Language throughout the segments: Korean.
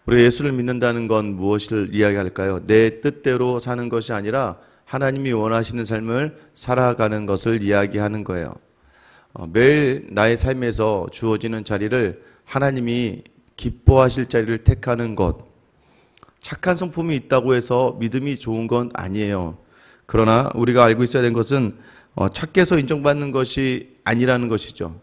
우리가 예수를 믿는다는 건 무엇을 이야기할까요? 내 뜻대로 사는 것이 아니라 하나님이 원하시는 삶을 살아가는 것을 이야기하는 거예요. 매일 나의 삶에서 주어지는 자리를 하나님이 기뻐하실 자리를 택하는 것. 착한 성품이 있다고 해서 믿음이 좋은 건 아니에요. 그러나 우리가 알고 있어야 되는 것은 착해서 인정받는 것이 아니라는 것이죠.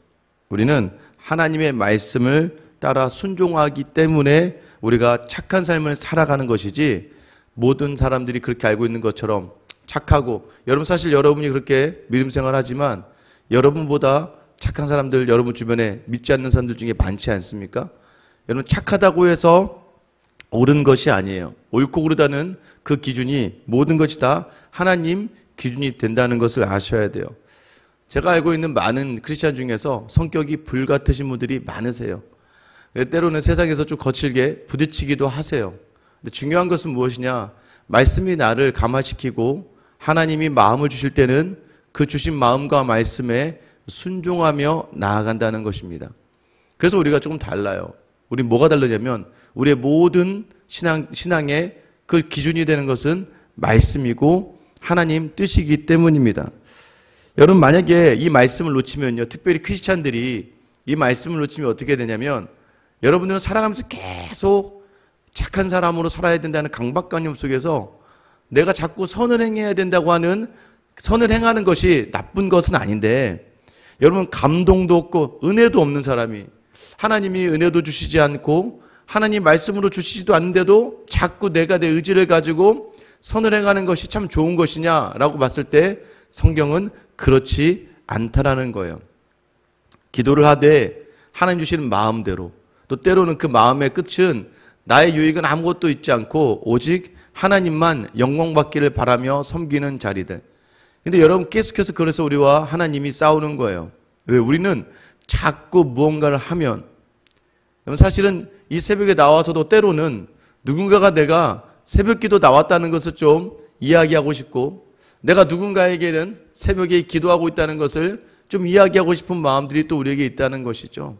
우리는 하나님의 말씀을 따라 순종하기 때문에 우리가 착한 삶을 살아가는 것이지, 모든 사람들이 그렇게 알고 있는 것처럼 착하고, 여러분 사실 여러분이 그렇게 믿음 생활하지만 여러분보다 착한 사람들 여러분 주변에 믿지 않는 사람들 중에 많지 않습니까? 여러분 착하다고 해서 옳은 것이 아니에요. 옳고 그르다는 그 기준이 모든 것이 다 하나님 기준이 된다는 것을 아셔야 돼요. 제가 알고 있는 많은 크리스찬 중에서 성격이 불같으신 분들이 많으세요. 때로는 세상에서 좀 거칠게 부딪히기도 하세요. 근데 중요한 것은 무엇이냐? 말씀이 나를 감화시키고 하나님이 마음을 주실 때는 그 주신 마음과 말씀에 순종하며 나아간다는 것입니다. 그래서 우리가 조금 달라요. 우리 뭐가 다르냐면 우리의 모든 신앙의 그 기준이 되는 것은 말씀이고 하나님 뜻이기 때문입니다. 여러분 만약에 이 말씀을 놓치면요, 특별히 크리스찬들이 이 말씀을 놓치면 어떻게 되냐면, 여러분들은 살아가면서 계속 착한 사람으로 살아야 된다는 강박관념 속에서 내가 자꾸 선을 행해야 된다고 하는, 선을 행하는 것이 나쁜 것은 아닌데, 여러분 감동도 없고 은혜도 없는 사람이 하나님이 은혜도 주시지 않고 하나님 말씀으로 주시지도 않는데도 자꾸 내가 내 의지를 가지고 선을 행하는 것이 참 좋은 것이냐라고 봤을 때 성경은 그렇지 않다라는 거예요. 기도를 하되 하나님 주시는 마음대로, 또 때로는 그 마음의 끝은 나의 유익은 아무것도 있지 않고 오직 하나님만 영광받기를 바라며 섬기는 자리들. 근데 여러분 계속해서 그래서 우리와 하나님이 싸우는 거예요. 왜? 우리는 자꾸 무언가를 하면, 사실은 이 새벽에 나와서도 때로는 누군가가 내가 새벽기도 나왔다는 것을 좀 이야기하고 싶고, 내가 누군가에게는 새벽에 기도하고 있다는 것을 좀 이야기하고 싶은 마음들이 또 우리에게 있다는 것이죠.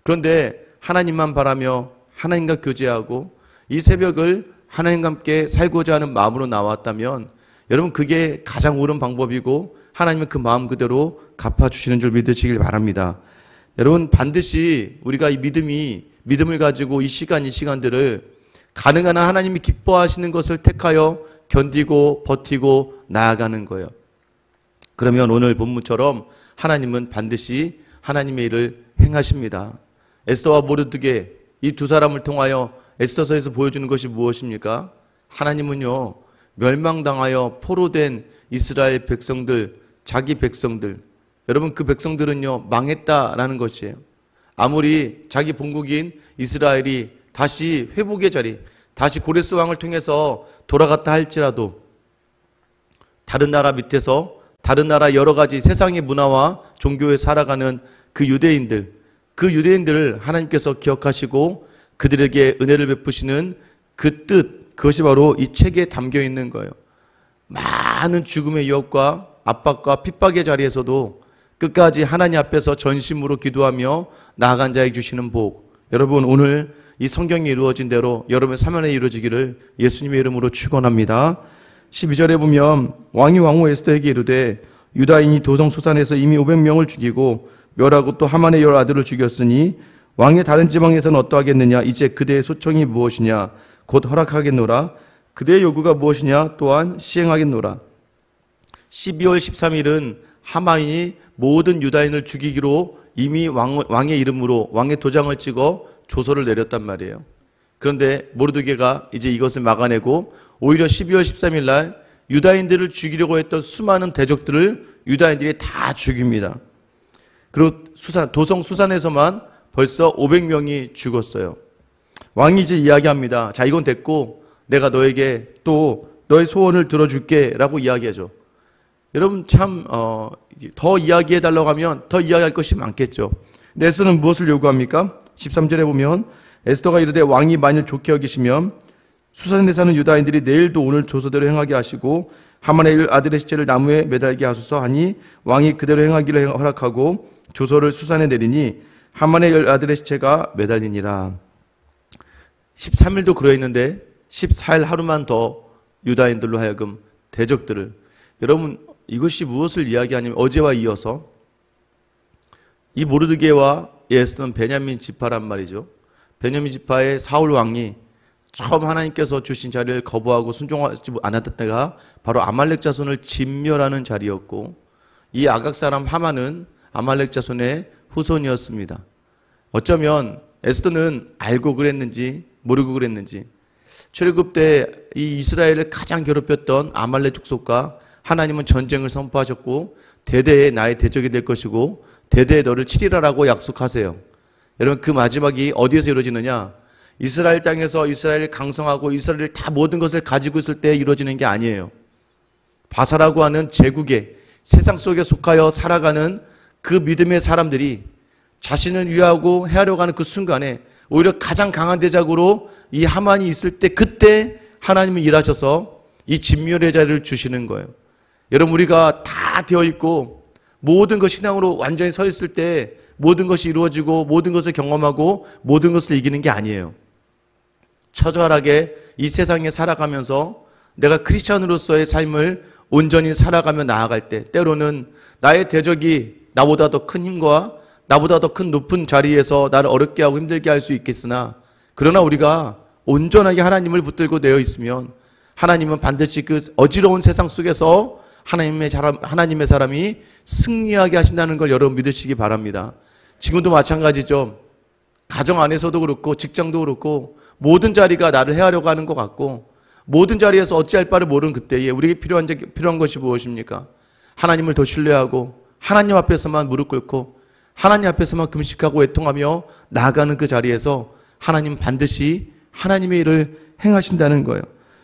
그런데 하나님만 바라며 하나님과 교제하고 이 새벽을 하나님과 함께 살고자 하는 마음으로 나왔다면 여러분 그게 가장 옳은 방법이고 하나님은 그 마음 그대로 갚아주시는 줄 믿으시길 바랍니다. 여러분 반드시 우리가 이 믿음을 가지고 이 시간들을 가능한 한 하나님이 기뻐하시는 것을 택하여 견디고 버티고 나아가는 거예요. 그러면 오늘 본문처럼 하나님은 반드시 하나님의 일을 행하십니다. 에스더와 모르드게 이 두 사람을 통하여 에스더서에서 보여주는 것이 무엇입니까? 하나님은요, 멸망당하여 포로된 이스라엘 백성들, 자기 백성들, 여러분 그 백성들은요 망했다라는 것이에요. 아무리 자기 본국인 이스라엘이 다시 회복의 자리, 다시 고레스 왕을 통해서 돌아갔다 할지라도 다른 나라 밑에서 다른 나라 여러 가지 세상의 문화와 종교에 살아가는 그 유대인들을 하나님께서 기억하시고 그들에게 은혜를 베푸시는 그 뜻, 그것이 바로 이 책에 담겨 있는 거예요. 많은 죽음의 유혹과 압박과 핍박의 자리에서도 끝까지 하나님 앞에서 전심으로 기도하며 나아간 자에게 주시는 복. 여러분 오늘 이 성경이 이루어진 대로 여러분의 삶 안에 이루어지기를 예수님의 이름으로 축원합니다. 12절에 보면 왕이 왕후 에스더에게 이르되 유다인이 도성 수산에서 이미 500명을 죽이고 멸하고 또 하만의 10 아들을 죽였으니 왕의 다른 지방에서는 어떠하겠느냐? 이제 그대의 소청이 무엇이냐? 곧 허락하겠노라. 그대의 요구가 무엇이냐? 또한 시행하겠노라. 12월 13일은 하만이 모든 유다인을 죽이기로 이미 왕의 이름으로 왕의 도장을 찍어 조서를 내렸단 말이에요. 그런데 모르드게가 이제 이것을 막아내고 오히려 12월 13일 날 유다인들을 죽이려고 했던 수많은 대적들을 유다인들이 다 죽입니다. 그리고 도성 수산에서만 벌써 500명이 죽었어요. 왕이 이제 이야기합니다. 자, 이건 됐고 내가 너에게 또 너의 소원을 들어줄게 라고 이야기하죠. 여러분 참 더 이야기해달라고 하면 더 이야기할 것이 많겠죠. 근데 에스더는 무엇을 요구합니까? 13절에 보면 에스더가 이르되 왕이 만일 좋게 여기시면 수산에 사는 유다인들이 내일도 오늘 조서대로 행하게 하시고 하만의 아들의 시체를 나무에 매달게 하소서 하니 왕이 그대로 행하기를 허락하고 조서를 수산에 내리니 하만의 아들의 시체가 매달리니라. 13일도 그러했는데 14일 하루만 더 유다인들로 하여금 대적들을, 여러분 이것이 무엇을 이야기하냐면 어제와 이어서 이 모르드게와 에스더는 베냐민 지파란 말이죠. 베냐민 지파의 사울 왕이 처음 하나님께서 주신 자리를 거부하고 순종하지 않았던 때가 바로 아말렉 자손을 진멸하는 자리였고, 이 아각 사람 하만은 아말렉 자손의 후손이었습니다. 어쩌면 에스더는 알고 그랬는지 모르고 그랬는지 출애굽 때 이 이스라엘을 가장 괴롭혔던 아말렉 족속과 하나님은 전쟁을 선포하셨고 대대에 나의 대적이 될 것이고 대대에 너를 치리라라고 약속하세요. 여러분 그 마지막이 어디에서 이루어지느냐? 이스라엘 땅에서 이스라엘을 강성하고 이스라엘을 다 모든 것을 가지고 있을 때 이루어지는 게 아니에요. 바사라고 하는 제국의 세상 속에 속하여 살아가는 그 믿음의 사람들이 자신을 위하고 헤아려고 하는 그 순간에 오히려 가장 강한 대적으로 이 하만이 있을 때, 그때 하나님은 일하셔서 이 진멸의 자리를 주시는 거예요. 여러분 우리가 다 되어 있고 모든 것 신앙으로 완전히 서 있을 때 모든 것이 이루어지고 모든 것을 경험하고 모든 것을 이기는 게 아니에요. 처절하게 이 세상에 살아가면서 내가 크리스천으로서의 삶을 온전히 살아가며 나아갈 때 때로는 나의 대적이 나보다 더 큰 힘과 나보다 더 큰 높은 자리에서 나를 어렵게 하고 힘들게 할 수 있겠으나, 그러나 우리가 온전하게 하나님을 붙들고 내어 있으면 하나님은 반드시 그 어지러운 세상 속에서 하나님의 사람이 승리하게 하신다는 걸 여러분 믿으시기 바랍니다. 지금도 마찬가지죠. 가정 안에서도 그렇고 직장도 그렇고 모든 자리가 나를 해하려고 하는 것 같고 모든 자리에서 어찌할 바를 모르는 그때에 우리에게 필요한 것이 무엇입니까? 하나님을 더 신뢰하고 하나님 앞에서만 무릎 꿇고 하나님 앞에서만 금식하고 애통하며 나아가는 그 자리에서 하나님 반드시 하나님의 일을 행하신다는 거예요.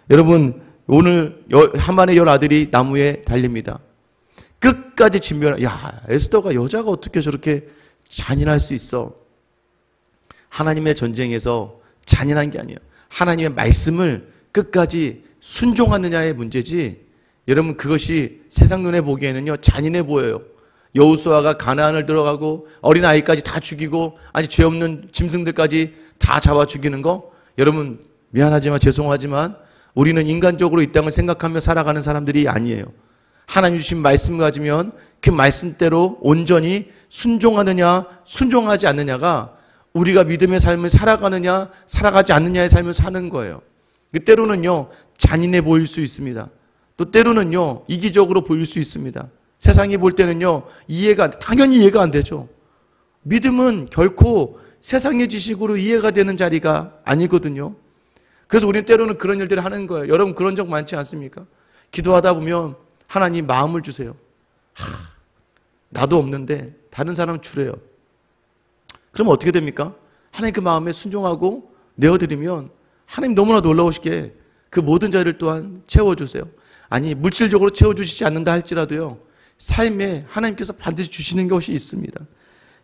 여러분 오늘 하만의 10아들이 나무에 달립니다. 끝까지 진멸. 야, 에스더가 여자가 어떻게 저렇게 잔인할 수 있어? 하나님의 전쟁에서 잔인한 게 아니에요. 하나님의 말씀을 끝까지 순종하느냐의 문제지. 여러분 그것이 세상 눈에 보기에는요 잔인해 보여요. 여호수아가 가나안을 들어가고 어린아이까지 다 죽이고, 아니 죄 없는 짐승들까지 다 잡아 죽이는 거, 여러분 미안하지만 죄송하지만 우리는 인간적으로 이 땅을 생각하며 살아가는 사람들이 아니에요. 하나님 주신 말씀 가지면 그 말씀대로 온전히 순종하느냐 순종하지 않느냐가 우리가 믿음의 삶을 살아가느냐 살아가지 않느냐의 삶을 사는 거예요. 때로는요 잔인해 보일 수 있습니다. 또 때로는요 이기적으로 보일 수 있습니다. 세상이 볼 때는요 당연히 이해가 안 되죠. 믿음은 결코 세상의 지식으로 이해가 되는 자리가 아니거든요. 그래서 우리는 때로는 그런 일들을 하는 거예요. 여러분 그런 적 많지 않습니까? 기도하다 보면 하나님 마음을 주세요. 나도 없는데 다른 사람 주래요. 그럼 어떻게 됩니까? 하나님 그 마음에 순종하고 내어드리면 하나님 너무나 놀라우시게 그 모든 자리를 또한 채워주세요. 아니 물질적으로 채워주시지 않는다 할지라도요 삶에 하나님께서 반드시 주시는 것이 있습니다.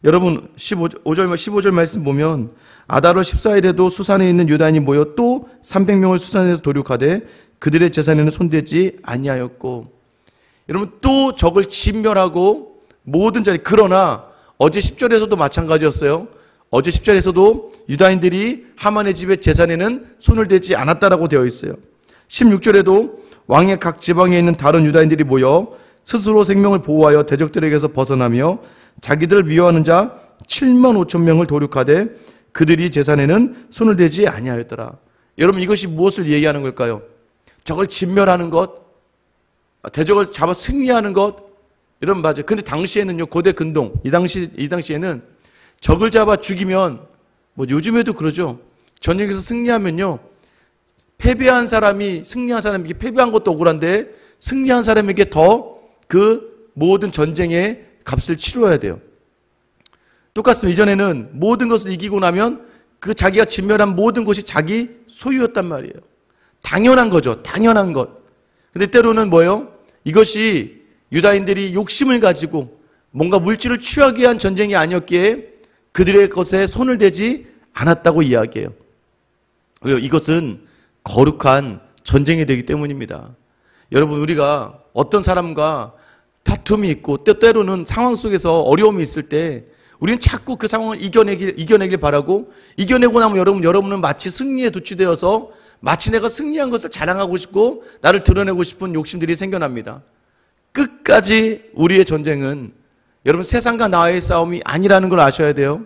여러분 15절 말씀 보면 아달월 14일에도 수산에 있는 유다인이 모여 또 300명을 수산에서 도륙하되 그들의 재산에는 손대지 아니하였고, 여러분 또 적을 진멸하고 모든 자리. 그러나 어제 10절에서도 마찬가지였어요. 어제 10절에서도 유다인들이 하만의 집의 재산에는 손을 대지 않았다라고 되어 있어요. 16절에도 왕의 각 지방에 있는 다른 유다인들이 모여 스스로 생명을 보호하여 대적들에게서 벗어나며 자기들을 미워하는 자 7만 5천 명을 도륙하되 그들이 재산에는 손을 대지 아니하였더라. 여러분 이것이 무엇을 얘기하는 걸까요? 적을 진멸하는 것, 대적을 잡아 승리하는 것. 여러분 맞아요. 근데 당시에는요 고대 근동 이 당시에는 적을 잡아 죽이면 뭐 요즘에도 그러죠. 전쟁에서 승리하면요 패배한 사람에게 패배한 것도 억울한데 승리한 사람에게 더 그 모든 전쟁의 값을 치러야 돼요. 똑같습니다. 이전에는 모든 것을 이기고 나면 그 자기가 진멸한 모든 것이 자기 소유였단 말이에요. 당연한 거죠. 당연한 것. 근데 때로는 뭐예요? 이것이 유다인들이 욕심을 가지고 뭔가 물질을 취하기 위한 전쟁이 아니었기에 그들의 것에 손을 대지 않았다고 이야기해요. 왜요? 이것은 거룩한 전쟁이 되기 때문입니다. 여러분 우리가 어떤 사람과 다툼이 있고 때로는 상황 속에서 어려움이 있을 때 우리는 자꾸 그 상황을 이겨내길 바라고, 이겨내고 나면 여러분은 마치 승리에 도취되어서 마치 내가 승리한 것을 자랑하고 싶고 나를 드러내고 싶은 욕심들이 생겨납니다. 끝까지 우리의 전쟁은 여러분 세상과 나의 싸움이 아니라는 걸 아셔야 돼요.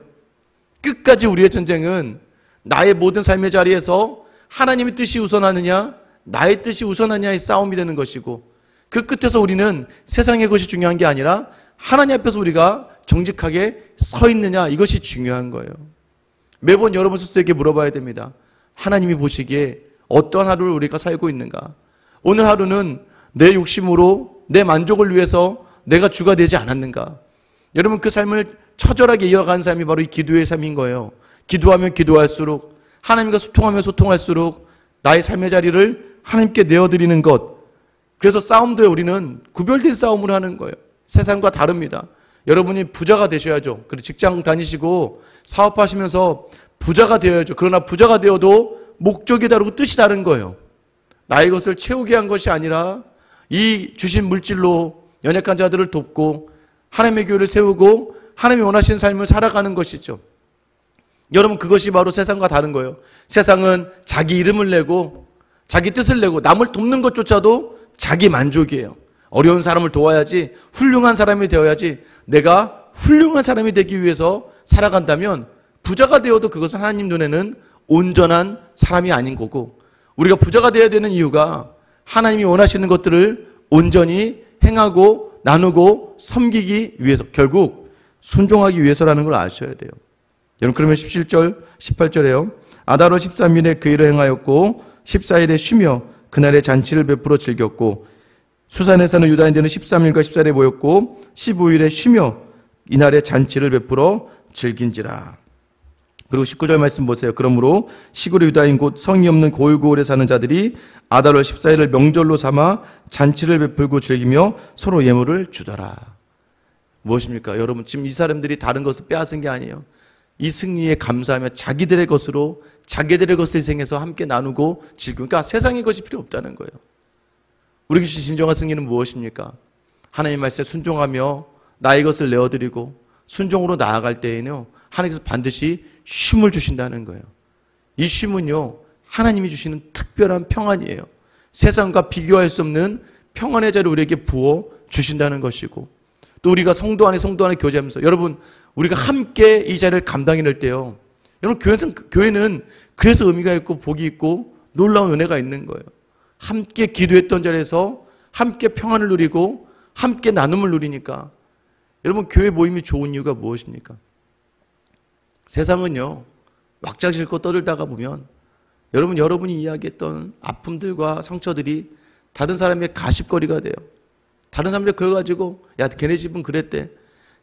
끝까지 우리의 전쟁은 나의 모든 삶의 자리에서 하나님의 뜻이 우선하느냐 나의 뜻이 우선하느냐의 싸움이 되는 것이고, 그 끝에서 우리는 세상의 것이 중요한 게 아니라 하나님 앞에서 우리가 정직하게 서 있느냐, 이것이 중요한 거예요. 매번 여러분 스스로에게 물어봐야 됩니다. 하나님이 보시기에 어떤 하루를 우리가 살고 있는가? 오늘 하루는 내 욕심으로 내 만족을 위해서 내가 주가 되지 않았는가? 여러분 그 삶을 처절하게 이어가는 삶이 바로 이 기도의 삶인 거예요. 기도하면 기도할수록, 하나님과 소통하면 소통할수록 나의 삶의 자리를 하나님께 내어드리는 것. 그래서 싸움도에 우리는 구별된 싸움을 하는 거예요. 세상과 다릅니다. 여러분이 부자가 되셔야죠. 그리고 직장 다니시고 사업하시면서 부자가 되어야죠. 그러나 부자가 되어도 목적이 다르고 뜻이 다른 거예요. 나의 것을 채우게 한 것이 아니라 이 주신 물질로 연약한 자들을 돕고 하나님의 교회를 세우고 하나님이 원하시는 삶을 살아가는 것이죠. 여러분 그것이 바로 세상과 다른 거예요. 세상은 자기 이름을 내고 자기 뜻을 내고 남을 돕는 것조차도 자기 만족이에요. 어려운 사람을 도와야지, 훌륭한 사람이 되어야지, 내가 훌륭한 사람이 되기 위해서 살아간다면 부자가 되어도 그것은 하나님 눈에는 온전한 사람이 아닌 거고, 우리가 부자가 되어야 되는 이유가 하나님이 원하시는 것들을 온전히 행하고 나누고 섬기기 위해서, 결국 순종하기 위해서라는 걸 아셔야 돼요. 여러분 그러면 17절 18절에요. 아다로 13일에 그 일을 행하였고 14일에 쉬며 그날에 잔치를 베풀어 즐겼고, 수산에 사는 유다인들은 13일과 14일에 모였고 15일에 쉬며 이날에 잔치를 베풀어 즐긴지라. 그리고 19절 말씀 보세요. 그러므로 시골의 유다인 곧 성이 없는 고을고을에 사는 자들이 아달월 14일을 명절로 삼아 잔치를 베풀고 즐기며 서로 예물을 주더라. 무엇입니까? 여러분 지금 이 사람들이 다른 것을 빼앗은 게 아니에요. 이 승리에 감사하며 자기들의 것으로 자기들의 것을 희생해서 함께 나누고 즐기고, 그러니까 세상의 것이 필요 없다는 거예요. 우리에게 주신 진정한 승리는 무엇입니까? 하나님 말씀에 순종하며 나의 것을 내어드리고 순종으로 나아갈 때에는요, 하나님께서 반드시 쉼을 주신다는 거예요. 이 쉼은요, 하나님이 주시는 특별한 평안이에요. 세상과 비교할 수 없는 평안의 자리를 우리에게 부어 주신다는 것이고, 또 우리가 성도 안에 교제하면서, 여러분 우리가 함께 이 자리를 감당해낼 때요, 여러분 교회는 그래서 의미가 있고 복이 있고 놀라운 은혜가 있는 거예요. 함께 기도했던 자리에서 함께 평안을 누리고 함께 나눔을 누리니까. 여러분 교회 모임이 좋은 이유가 무엇입니까? 세상은요, 왁자 싣고 떠들다가 보면 여러분이 이야기했던 아픔들과 상처들이 다른 사람의 가십거리가 돼요. 다른 사람들 그거 가지고 야 걔네 집은 그랬대,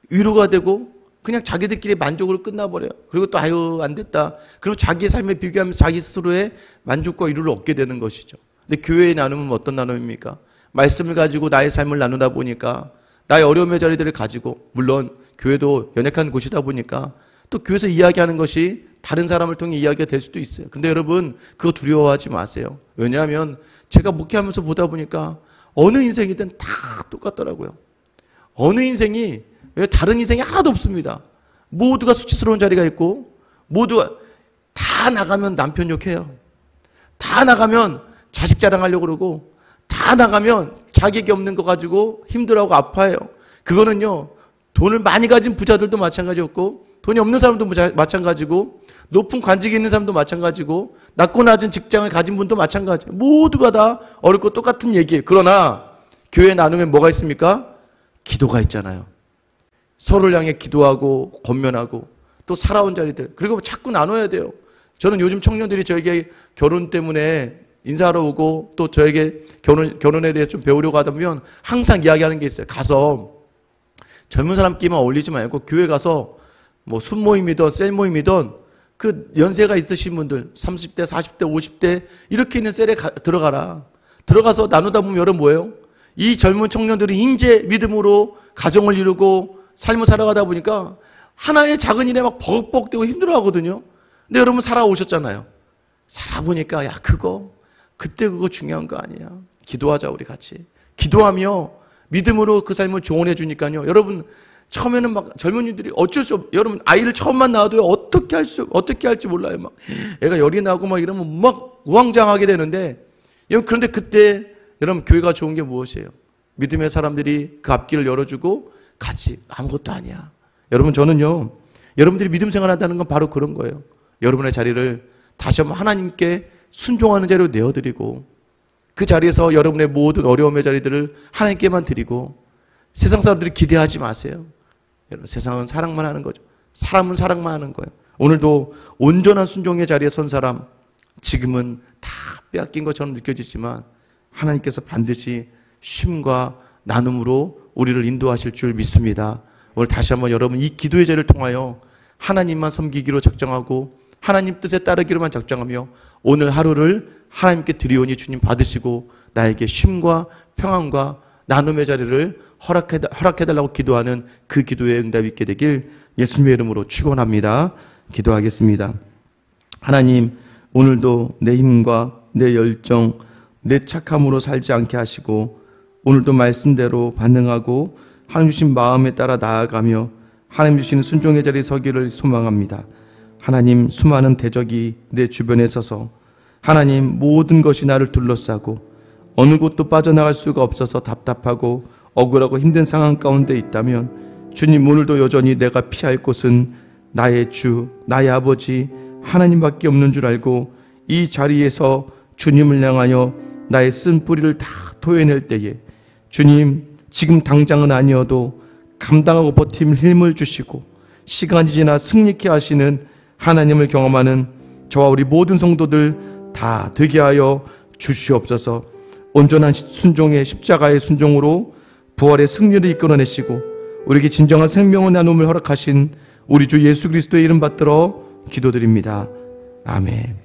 위로가 되고 그냥 자기들끼리 만족으로 끝나버려요. 그리고 또 아유 안 됐다, 그리고 자기 삶에 비교하면서 자기 스스로의 만족과 위로를 얻게 되는 것이죠. 근데 교회의 나눔은 어떤 나눔입니까? 말씀을 가지고 나의 삶을 나누다 보니까, 나의 어려움의 자리들을 가지고, 물론 교회도 연약한 곳이다 보니까 또 교회에서 이야기하는 것이 다른 사람을 통해 이야기가 될 수도 있어요. 근데 여러분 그거 두려워하지 마세요. 왜냐하면 제가 목회하면서 보다 보니까 어느 인생이든 다 똑같더라고요. 어느 인생이, 왜 다른 인생이 하나도 없습니다. 모두가 수치스러운 자리가 있고, 모두가 다 나가면 남편 욕해요. 다 나가면 자식 자랑하려고 그러고, 다 나가면 자격이 없는 거 가지고 힘들어하고 아파해요. 그거는요, 돈을 많이 가진 부자들도 마찬가지였고, 돈이 없는 사람도 마찬가지고, 높은 관직이 있는 사람도 마찬가지고, 낮고 낮은 직장을 가진 분도 마찬가지예요. 모두가 다 어렵고 똑같은 얘기예요. 그러나 교회 나누면 뭐가 있습니까? 기도가 있잖아요. 서로를 향해 기도하고 권면하고 또 살아온 자리들, 그리고 자꾸 나눠야 돼요. 저는 요즘 청년들이 저에게 결혼 때문에 인사하러 오고 또 저에게 결혼에 대해서 좀 배우려고 하다 보면 항상 이야기하는 게 있어요. 가서 젊은 사람끼리만 어울리지 말고 교회 가서 뭐 순모임이든 셀모임이든 그 연세가 있으신 분들 30대, 40대, 50대 이렇게 있는 셀에 들어가라. 들어가서 나누다 보면 여러분 뭐예요? 이 젊은 청년들이 인제 믿음으로 가정을 이루고 삶을 살아가다 보니까 하나의 작은 일에 막 버벅버벅대고 힘들어하거든요. 근데 여러분 살아오셨잖아요. 살아보니까 야 그때 그거 중요한 거 아니야. 기도하자 우리 같이. 기도하며 믿음으로 그 삶을 조언해 주니까요. 여러분 처음에는 막 젊은이들이 어쩔 수 없, 여러분 아이를 처음만 낳아도 어떻게 할지 몰라요. 막 애가 열이 나고 막 이러면 막 우왕좌왕하게 되는데, 여러분 그런데 그때 여러분 교회가 좋은 게 무엇이에요? 믿음의 사람들이 그 앞길을 열어주고 같이 아무것도 아니야. 여러분 저는요, 여러분들이 믿음 생활한다는 건 바로 그런 거예요. 여러분의 자리를 다시 한번 하나님께 순종하는 자리로 내어드리고, 그 자리에서 여러분의 모든 어려움의 자리들을 하나님께만 드리고, 세상 사람들이 기대하지 마세요. 여러분 세상은 사랑만 하는 거죠. 사람은 사랑만 하는 거예요. 오늘도 온전한 순종의 자리에 선 사람, 지금은 다 빼앗긴 것처럼 느껴지지만 하나님께서 반드시 쉼과 나눔으로 우리를 인도하실 줄 믿습니다. 오늘 다시 한번 여러분 이 기도의 자리를 통하여 하나님만 섬기기로 작정하고 하나님 뜻에 따르기로만 작정하며 오늘 하루를 하나님께 드리오니 주님 받으시고 나에게 쉼과 평안과 나눔의 자리를 허락해달라고 기도하는 그 기도에 응답이 있게 되길 예수님의 이름으로 축원합니다. 기도하겠습니다. 하나님, 오늘도 내 힘과 내 열정, 내 착함으로 살지 않게 하시고 오늘도 말씀대로 반응하고 하나님 주신 마음에 따라 나아가며 하나님 주시는 순종의 자리에 서기를 소망합니다. 하나님, 수많은 대적이 내 주변에 서서 하나님 모든 것이 나를 둘러싸고 어느 곳도 빠져나갈 수가 없어서 답답하고 억울하고 힘든 상황 가운데 있다면 주님, 오늘도 여전히 내가 피할 곳은 나의 주, 나의 아버지 하나님밖에 없는 줄 알고 이 자리에서 주님을 향하여 나의 쓴 뿌리를 다 토해낼 때에 주님, 지금 당장은 아니어도 감당하고 버팀 힘을 주시고 시간이 지나 승리케 하시는 하나님을 경험하는 저와 우리 모든 성도들 다 되게 하여 주시옵소서. 온전한 순종의 십자가의 순종으로 부활의 승리를 이끌어내시고 우리에게 진정한 생명의 나눔을 허락하신 우리 주 예수 그리스도의 이름 받들어 기도드립니다. 아멘.